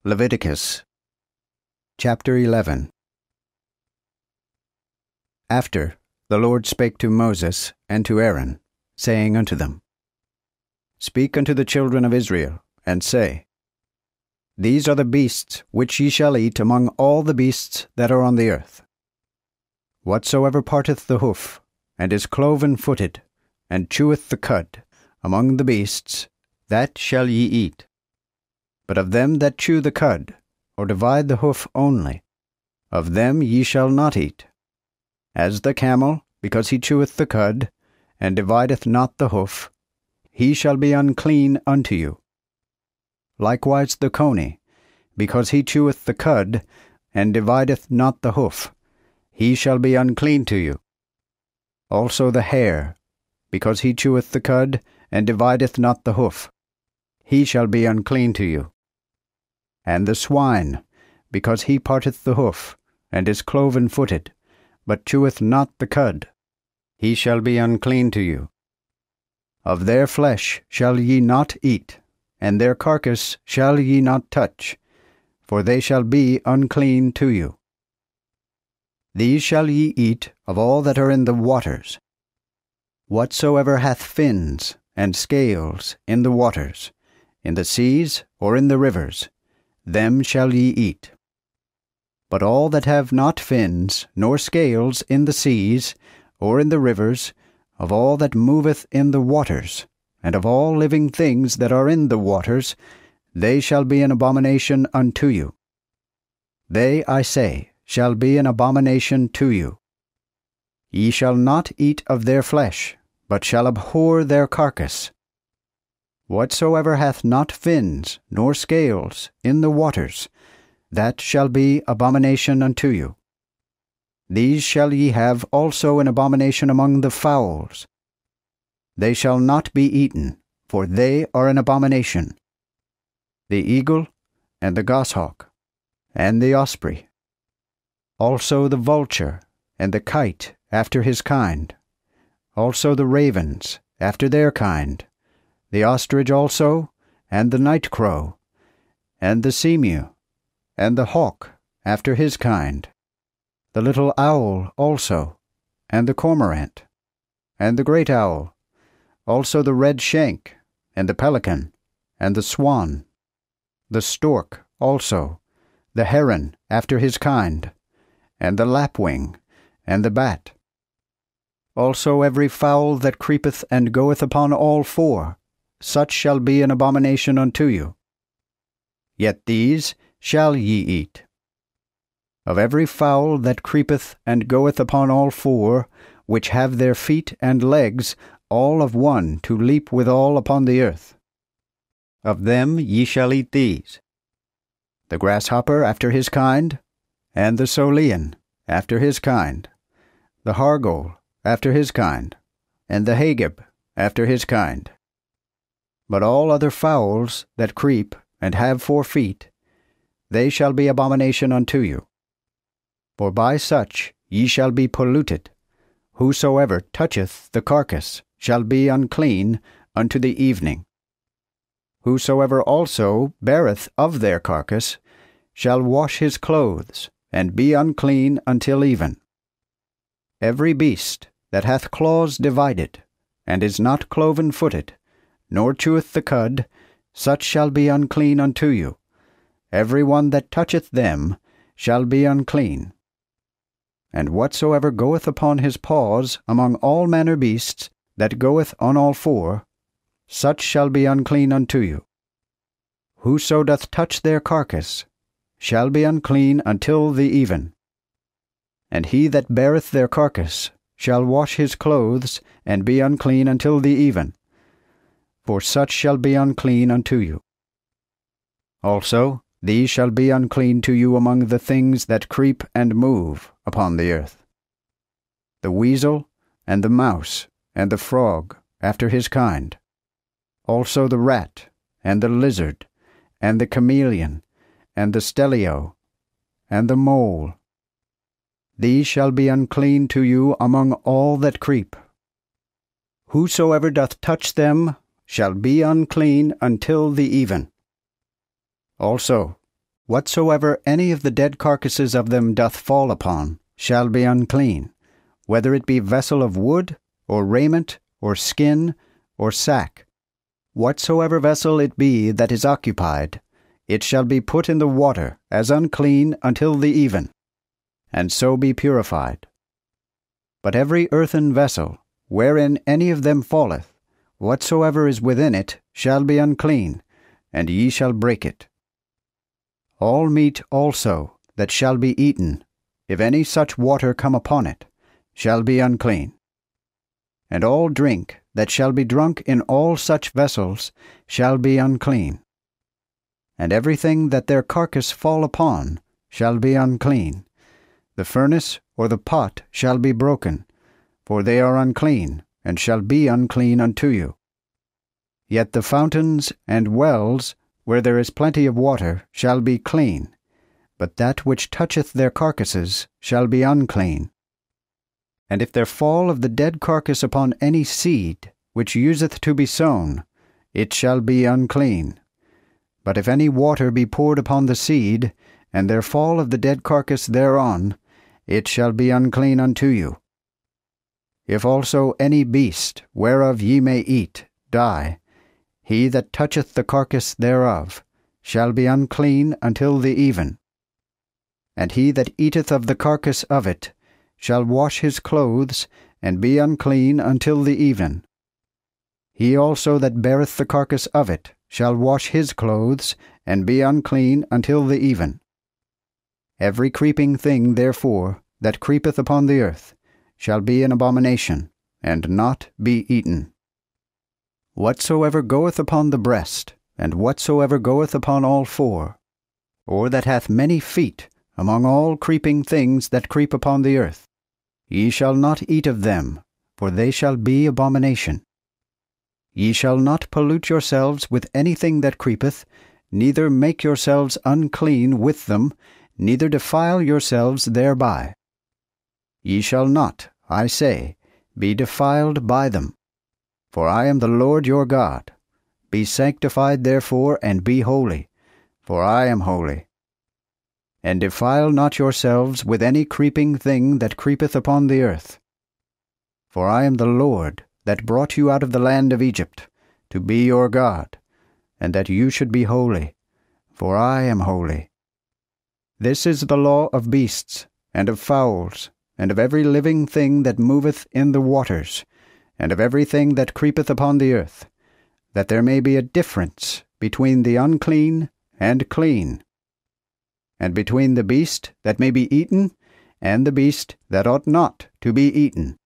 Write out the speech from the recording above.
Leviticus chapter 11. After the Lord spake to Moses and to Aaron, saying unto them, Speak unto the children of Israel, and say, These are the beasts which ye shall eat among all the beasts that are on the earth. Whatsoever parteth the hoof, and is cloven-footed, and cheweth the cud, among the beasts, that shall ye eat. But of them that chew the cud, or divide the hoof only, of them ye shall not eat. As the camel, because he cheweth the cud, and divideth not the hoof, he shall be unclean unto you. Likewise the coney, because he cheweth the cud, and divideth not the hoof, he shall be unclean to you. Also the hare, because he cheweth the cud, and divideth not the hoof, he shall be unclean to you. And the swine, because he parteth the hoof, and is cloven-footed, but cheweth not the cud, he shall be unclean to you. Of their flesh shall ye not eat, and their carcass shall ye not touch, for they shall be unclean to you. These shall ye eat of all that are in the waters. Whatsoever hath fins and scales in the waters, in the seas or in the rivers, them shall ye eat. But all that have not fins nor scales in the seas or in the rivers, of all that moveth in the waters, and of all living things that are in the waters, they shall be an abomination unto you. They, I say, shall be an abomination to you. Ye shall not eat of their flesh, but shall abhor their carcass. Whatsoever hath not fins nor scales in the waters, that shall be abomination unto you. These shall ye have also an abomination among the fowls. They shall not be eaten, for they are an abomination: the eagle, and the goshawk, and the osprey, also the vulture, and the kite after his kind, also the ravens after their kind, the ostrich also, and the night crow, and the seamew, and the hawk after his kind, the little owl also, and the cormorant, and the great owl, also the red shank, and the pelican, and the swan, the stork also, the heron after his kind, and the lapwing, and the bat. Also every fowl that creepeth and goeth upon all four, such shall be an abomination unto you. Yet these shall ye eat. Of every fowl that creepeth and goeth upon all four, which have their feet and legs all of one to leap withal upon the earth, of them ye shall eat these: the grasshopper after his kind, and the solean after his kind, the hargol after his kind, and the hagib after his kind. But all other fowls that creep and have 4 feet, they shall be abomination unto you. For by such ye shall be polluted. Whosoever toucheth the carcass shall be unclean unto the evening. Whosoever also beareth of their carcass shall wash his clothes, and be unclean until even. Every beast that hath claws divided, and is not cloven-footed, nor cheweth the cud, such shall be unclean unto you. Every one that toucheth them shall be unclean. And whatsoever goeth upon his paws among all manner beasts that goeth on all 4, such shall be unclean unto you. Whoso doth touch their carcass shall be unclean until the even. And he that beareth their carcass shall wash his clothes, and be unclean until the even, for such shall be unclean unto you. Also these shall be unclean to you among the things that creep and move upon the earth: the weasel, and the mouse, and the frog after his kind, also the rat, and the lizard, and the chameleon, and the stelio, and the mole. These shall be unclean to you among all that creep. Whosoever doth touch them shall be unclean until the even. Also Whatsoever any of the dead carcasses of them doth fall upon shall be unclean, whether it be vessel of wood, or raiment, or skin, or sack. Whatsoever vessel it be that is occupied, it shall be put in the water as unclean until the even, and so be purified. But every earthen vessel, wherein any of them falleth, whatsoever is within it shall be unclean, and ye shall break it. All meat also that shall be eaten, if any such water come upon it, shall be unclean. And all drink that shall be drunk in all such vessels shall be unclean. And everything that their carcass fall upon shall be unclean. The furnace or the pot shall be broken, for they are unclean, and shall be unclean unto you. Yet the fountains and wells, where there is plenty of water, shall be clean, but that which toucheth their carcasses shall be unclean. And if there fall of the dead carcass upon any seed, which useth to be sown, it shall be unclean. But if any water be poured upon the seed, and there fall of the dead carcass thereon, it shall be unclean unto you. If also any beast, whereof ye may eat, die, he that toucheth the carcass thereof shall be unclean until the even. And he that eateth of the carcass of it shall wash his clothes, and be unclean until the even. He also that beareth the carcass of it shall wash his clothes, and be unclean until the even. Every creeping thing, therefore, that creepeth upon the earth shall be an abomination, and not be eaten. Whatsoever goeth upon the breast, and whatsoever goeth upon all four, or that hath many feet among all creeping things that creep upon the earth, ye shall not eat of them, for they shall be abomination. Ye shall not pollute yourselves with anything that creepeth, neither make yourselves unclean with them, neither defile yourselves thereby. Ye shall not, I say, be defiled by them. For I am the Lord your God. Be sanctified therefore, and be holy, for I am holy. And defile not yourselves with any creeping thing that creepeth upon the earth. For I am the Lord that brought you out of the land of Egypt, to be your God, and that you should be holy, for I am holy. This is the law of beasts, and of fowls, and of every living thing that moveth in the waters, and of everything that creepeth upon the earth, that there may be a difference between the unclean and clean, and between the beast that may be eaten and the beast that ought not to be eaten.